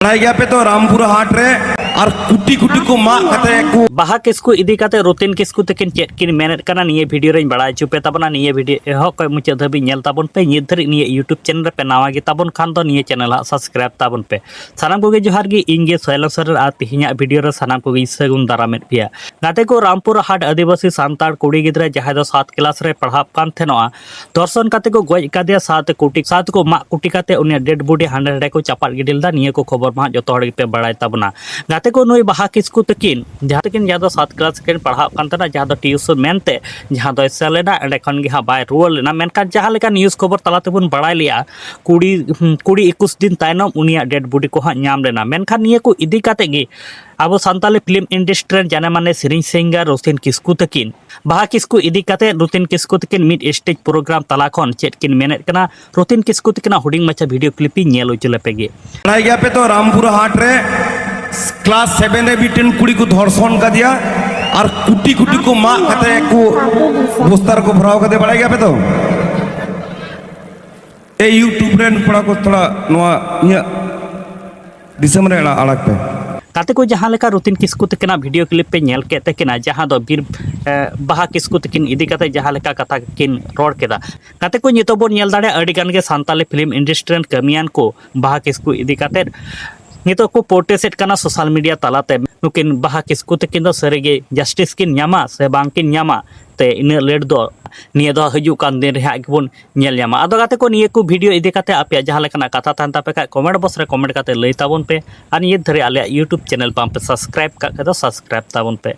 बढ़ाई गया पे तो रामपुर हाट रे और कुटी कुटी को माँ कहते हैं को बाहा किस्कू इदी काते रुतिन किस्कू तकिन चेक किन मेनेट कना निये वीडियो रे बड़ा चुपे तबना निये वीडियो हो कोई मुचे धबी नेल ताबन पे निये धरी निये यूट्यूब चैनल रे पे नावा गे ताबन खान दो निये चैनल हा सब्सक्राइब ताबन पे सानाम कोगे जोहार गे इंगे सोयलो सर आ तिहिया वीडियो रे सानाम कोगे सगुन दारामेट पिया गाते को रामपुर हाट आदिवासी सांतार कुड़ी गिद्रा जहां दो 7 क्लास रे पढ़ाप कान थेनोआ दर्शन काते को गोज कादिया सात को मा कुटी काते उनिया डेड बॉडी हांडे को चापाट गिडिल दा निये को खबर मा जतो हड़ पे बड़ाय ताबना गाते को नुई बाहा किस्कू तकिन जहां तकिन जहां दो 7 क्लास के पढ़ाव कानतना जहां दो ट्यूशन मेनते जहां दो सेलेना एंड खन गे हा बाय रुअल लेना मेनका जहां लेका न्यूज़ खबर तलाते बन बड़ाय लिया कुड़ी 21 दिन तायनम उनिया डेड बॉडी को हा नाम लेना मेनखान निये को इदी काते गे अब सानताली फिल्म इंडस्ट्री जाने माने सिरिंग सिंगर रुतिन किस्कू तकिन बाहा किस्कू इदी काते routine Kisku तकिन mid stage programme तला खन चेट किन मेनेट कना रुतिन किस्कू तकिन हुडिंग मचा वीडियो क्लिपिंग नेल उचले पेगे बढ़ाई गया पे तो रामपुर हाट रे क्लास 7 रे बिटेन कुड़ी को धर्षण कर दिया और कुटी कुटी को माँ कहते हैं को बोस्तर को भराव कर दे बढ़ाई गया पे तो ए यूट्यूब रे पड़ा को थोड़ा नवा इया दिसम रे अड़क पे काते को जहां लेका रुतिन किस्कू तकिना वीडियो क्लिप पे नेल के तकिना जहां दो बीर बाहा किस्कू तकिन इदी काते जहां लेका कथा किन रोड केदा काते को नितो बो नेल दाड़े अडी गान गे सांताली फिल्म इंडस्ट्री कमियान को बाहा किस्कू इदी काते नितो को पोर्टेसेट कना सोशल मीडिया तलाते नुकिन बाहा किस्कू तकिन दो सरेगे जस्टिस किन न्यामा से बांग किन न्यामा ते इन लेट दो निये दो हजू कान दिन रे गेबोन नेल न्यामा आदो गाते को निये को वीडियो इदी काते आपया जहां लेकना कथा तान तापे का कमेंट बॉक्स रे कमेंट काते लई ताबोन पे आर निये धरे आले यूट्यूब चैनल पाम पे सब्सक्राइब का दो सब्सक्राइब ताबोन पे।